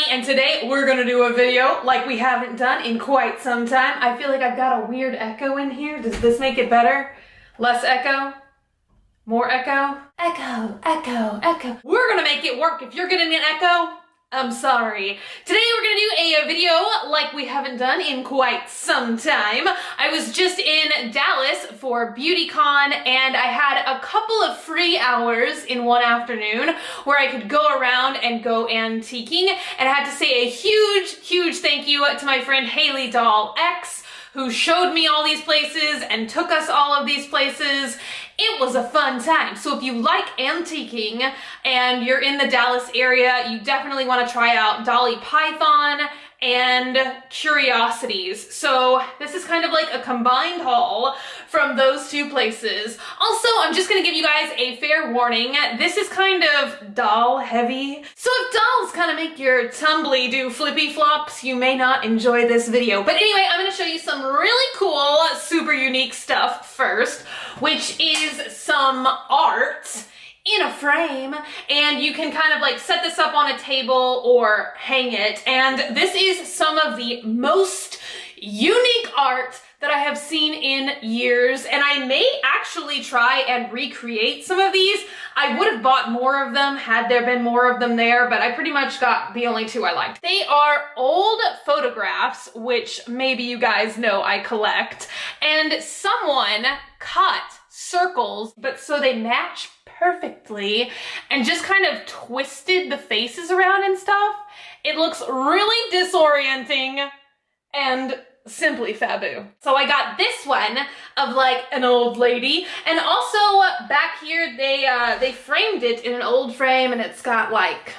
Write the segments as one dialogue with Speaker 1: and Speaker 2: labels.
Speaker 1: and today we're gonna do a video like we haven't done in quite some time. I feel like I've got a weird echo in here. Does this make it better? Less echo? More echo? Echo, echo, echo. We're gonna make it work. If you're getting an echo, I'm sorry. Today we're gonna do a video like we haven't done in quite some time. I was just in Dallas for BeautyCon and I had a couple of free hours in one afternoon where I could go around and go antiquing, and I had to say a huge thank you to my friend Haley Doll X, who showed me all these places and took us all of these places. It was a fun time. So if you like antiquing and you're in the Dallas area, you definitely want to try out Dolly Python and Curiosities. So this is kind of like a combined haul from those two places. Also, I'm just gonna give you guys a fair warning. This is kind of doll heavy. So if dolls kind of make your tumbly do flippy flops, you may not enjoy this video. But anyway, I'm gonna show you some really cool, super unique stuff first, which is some art in a frame, and you can kind of like set this up on a table or hang it. And this is some of the most unique art that I have seen in years, and I may actually try and recreate some of these. I would have bought more of them had there been more of them there, but I pretty much got the only two I liked. They are old photographs, which maybe you guys know I collect, and someone cut circles, but so they match perfectly, and just kind of twisted the faces around and stuff. It looks really disorienting and simply fabu. So I got this one of like an old lady, and also back here they framed it in an old frame, and it's got like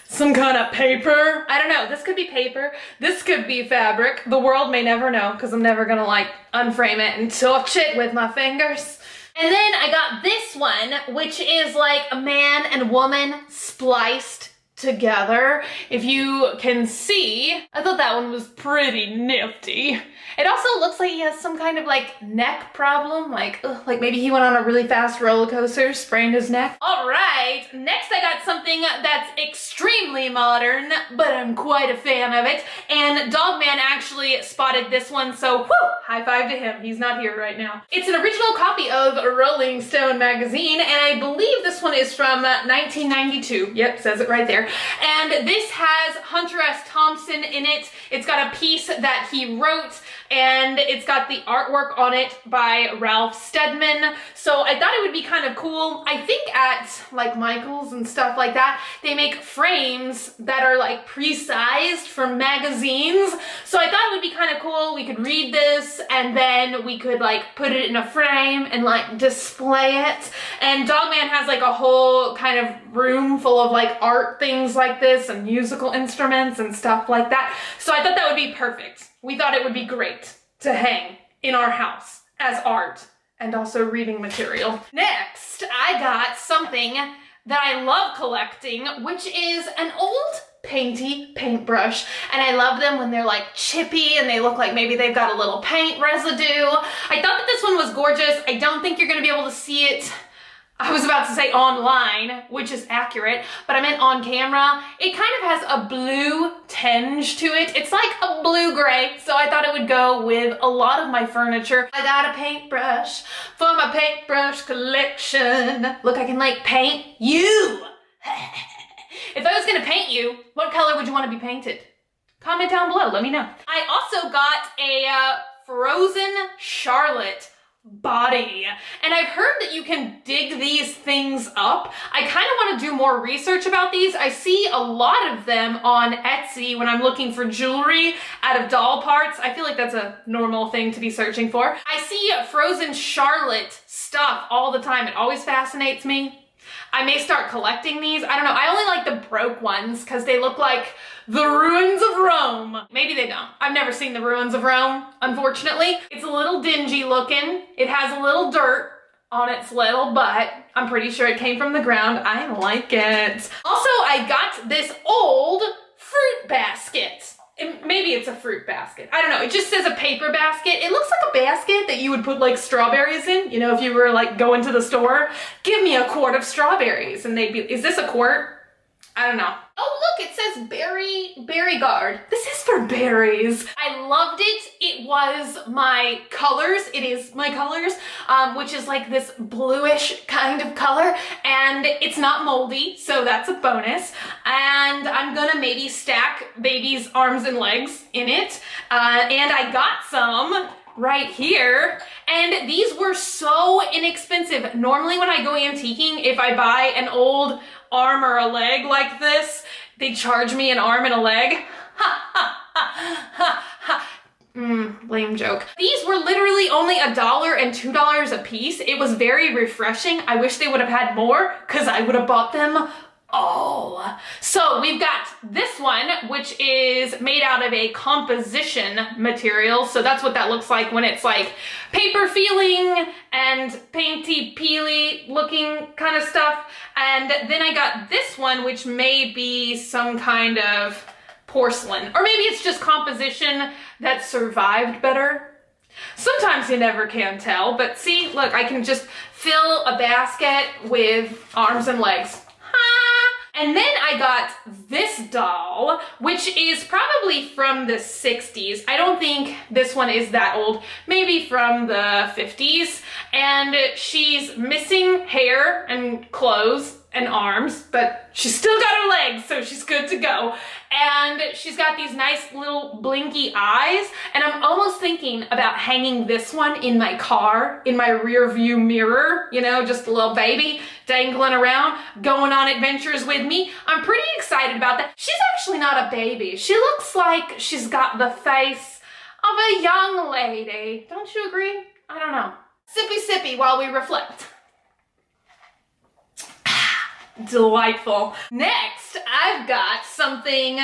Speaker 1: some kind of paper. I don't know, this could be paper, this could be fabric. The world may never know, because I'm never gonna like unframe it and touch it with my fingers. And then I got this one, which is like a man and woman spliced together. If you can see, I thought that one was pretty nifty. It also looks like he has some kind of like neck problem, like maybe he went on a really fast roller coaster, sprained his neck. All right, next I got something that's extremely modern, but I'm quite a fan of it. And Dogman actually spotted this one, so whoo, high five to him. He's not here right now. It's an original copy of Rolling Stone magazine, and I believe this one is from 1992. Yep, says it right there. And this has Hunter S. Thompson in it. It's got a piece that he wrote, and it's got the artwork on it by Ralph Steadman. So I thought it would be kind of cool. I think at like Michael's and stuff like that, they make frames that are like pre-sized for magazines. So I thought it would be kind of cool. We could read this, and then we could like put it in a frame and like display it. And Dogman has like a whole kind of room full of like art things like this and musical instruments and stuff like that. So I thought that would be perfect. We thought it would be great to hang in our house as art and also reading material. Next, I got something that I love collecting, which is an old painty paintbrush. And I love them when they're like chippy and they look like maybe they've got a little paint residue. I thought that this one was gorgeous. I don't think you're gonna be able to see it, I was about to say online, which is accurate, but I meant on camera. It kind of has a blue tinge to it. It's like a blue-gray, so I thought it would go with a lot of my furniture. I got a paintbrush for my paintbrush collection. Look, I can like paint you. If I was gonna paint you, what color would you want to be painted? Comment down below, let me know. I also got a frozen Charlotte body, and I've heard that you can dig these things up. I kind of want to do more research about these. I see a lot of them on Etsy when I'm looking for jewelry out of doll parts. I feel like that's a normal thing to be searching for. I see frozen Charlotte stuff all the time. It always fascinates me. I may start collecting these. I don't know. I only like the broke ones because they look like the ruins of Rome. Maybe they don't. I've never seen the ruins of Rome, unfortunately. It's a little dingy looking. It has a little dirt on its little butt. I'm pretty sure it came from the ground. I like it. Also, I got this old fruit basket. Maybe it's a fruit basket. I don't know. It just says a paper basket. It looks like a basket that you would put like strawberries in. You know, if you were like going to the store, give me a quart of strawberries. And they'd be, is this a quart? I don't know. Oh, look, it says berry berry guard. This is for berries. I loved it. It was my colors. It is my colors, which is like this bluish kind of color, and it's not moldy, so that's a bonus. And I'm gonna maybe stack baby's arms and legs in it. And I got some right here, and these were so inexpensive. Normally when I go antiquing, if I buy an old arm or a leg like this, they charge me an arm and a leg. Ha ha ha ha ha. Lame joke. These were literally only $1 and $2 a piece. It was very refreshing. I wish they would have had more, because I would have bought them all. So we've got this one, which is made out of a composition material. So that's what that looks like when it's like paper feeling and painty peely looking kind of stuff. And then I got this one, which may be some kind of porcelain, or maybe it's just composition that survived better. Sometimes you never can tell, but see, look, I can just fill a basket with arms and legs. And then I got this doll, which is probably from the 60s. I don't think this one is that old, maybe from the 50s. And she's missing hair and clothes and arms, but she's still got her legs, so she's good to go. And she's got these nice little blinky eyes, and I'm almost thinking about hanging this one in my car, in my rear view mirror, you know, just a little baby dangling around, going on adventures with me. I'm pretty excited about that. She's actually not a baby. She looks like she's got the face of a young lady. Don't you agree? I don't know. Sippy sippy while we reflect. Delightful. Next, I've got something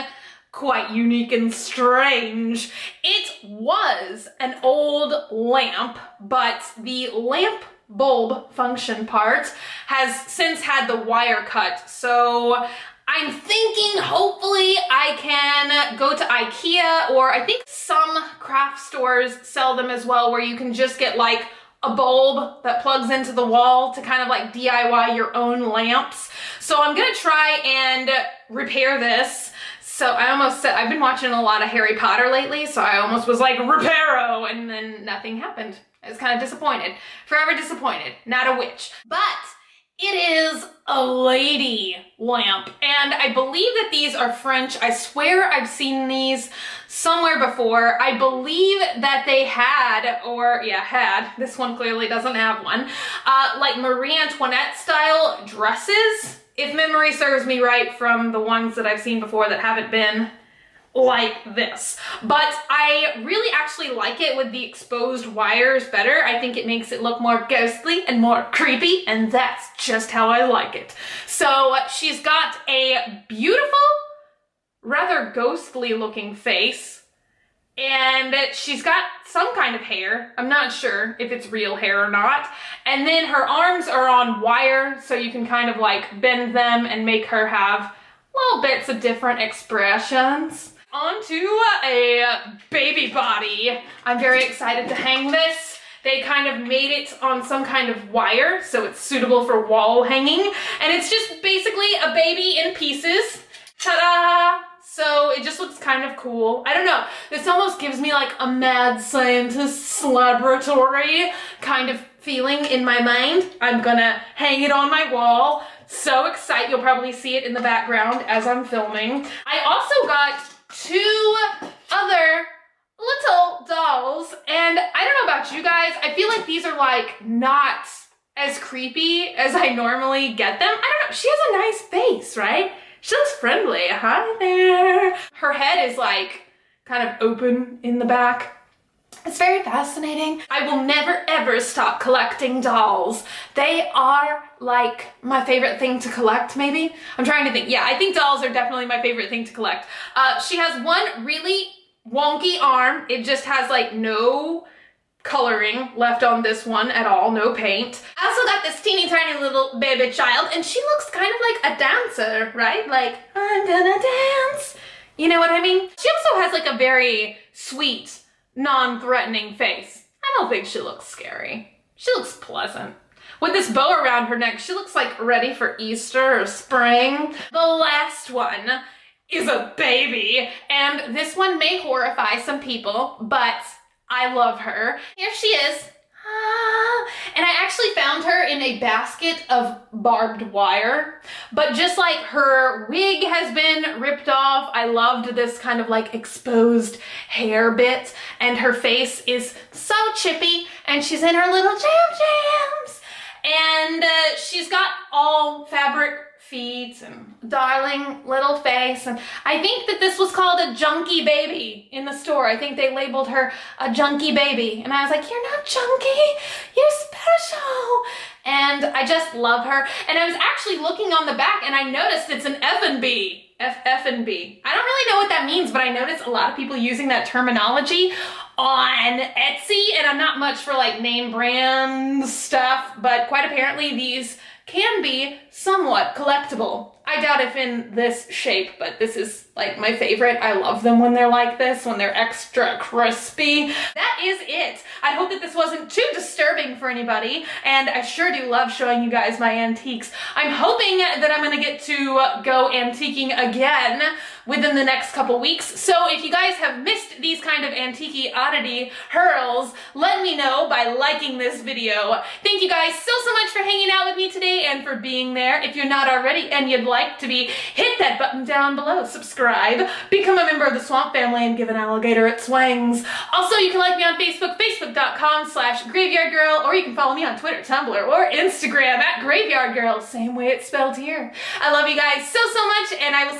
Speaker 1: quite unique and strange. It was an old lamp, but the lamp bulb function part has since had the wire cut. So I'm thinking hopefully I can go to IKEA, or I think some craft stores sell them as well, where you can just get like a bulb that plugs into the wall to kind of like DIY your own lamps. So I'm gonna try and repair this. So I almost said, I've been watching a lot of Harry Potter lately, so I almost was like, reparo, and then nothing happened. I was kind of disappointed. Forever disappointed. Not a witch. But it is a lady lamp, and I believe that these are French. I swear I've seen these somewhere before. I believe that they had, or yeah, had, this one clearly doesn't have one, like Marie Antoinette style dresses, if memory serves me right from the ones that I've seen before that haven't been like this. But I really actually like it with the exposed wires better. I think it makes it look more ghostly and more creepy, and that's just how I like it. So she's got a beautiful, rather ghostly looking face, and she's got some kind of hair. I'm not sure if it's real hair or not. And then her arms are on wire, so you can kind of like bend them and make her have little bits of different expressions. Onto a baby body. I'm very excited to hang this. They kind of made it on some kind of wire, so it's suitable for wall hanging. And it's just basically a baby in pieces. Ta-da! So it just looks kind of cool. I don't know. This almost gives me like a mad scientist's laboratory kind of feeling in my mind. I'm gonna hang it on my wall. So excited. You'll probably see it in the background as I'm filming. I also got 2 other little dolls, and I don't know about you guys, I feel like these are like not as creepy as I normally get them. I don't know, she has a nice face, right? She looks friendly. Hi there. Her head is like kind of open in the back. It's very fascinating. I will never ever stop collecting dolls. They are like my favorite thing to collect, maybe. I'm trying to think. Yeah, I think dolls are definitely my favorite thing to collect. She has one really wonky arm. It just has like no coloring left on this one at all, no paint. I also got this teeny tiny little baby child, and she looks kind of like a dancer, right? Like, I'm gonna dance. You know what I mean? She also has like a very sweet, non-threatening face. I don't think she looks scary. She looks pleasant. With this bow around her neck, she looks like ready for Easter or spring. The last one is a baby, and this one may horrify some people, but I love her. Here she is. And I actually found her in a basket of barbed wire, but just like her wig has been ripped off, I loved this kind of like exposed hair bit, and her face is so chippy, and she's in her little jams, and she's got all fabric feet and darling little face, and I think that this was called a junky baby in the store. I think they labeled her a junky baby, and I was like, you're not junky, you're special. And I just love her. And I was actually looking on the back, and I noticed it's an F&B. F&B. I don't really know what that means, but I noticed a lot of people using that terminology on Etsy, and I'm not much for like name brand stuff, but quite apparently these can be somewhat collectible. I doubt if in this shape, but this is like my favorite. I love them when they're like this, when they're extra crispy. That is it. I hope that this wasn't too disturbing for anybody, and I sure do love showing you guys my antiques. I'm hoping that I'm gonna get to go antiquing again within the next couple weeks. So if you guys have missed these kind of antique oddity hurls, let me know by liking this video. Thank you guys so much for hanging out with me today and for being there. If you're not already and you'd like to be, hit that button down below, subscribe, become a member of the Swamp Family, and give an alligator its wings. Also, you can like me on Facebook, facebook.com/graveyardgirl, or you can follow me on Twitter, Tumblr, or Instagram @graveyardgirl, same way it's spelled here. I love you guys so much, and I will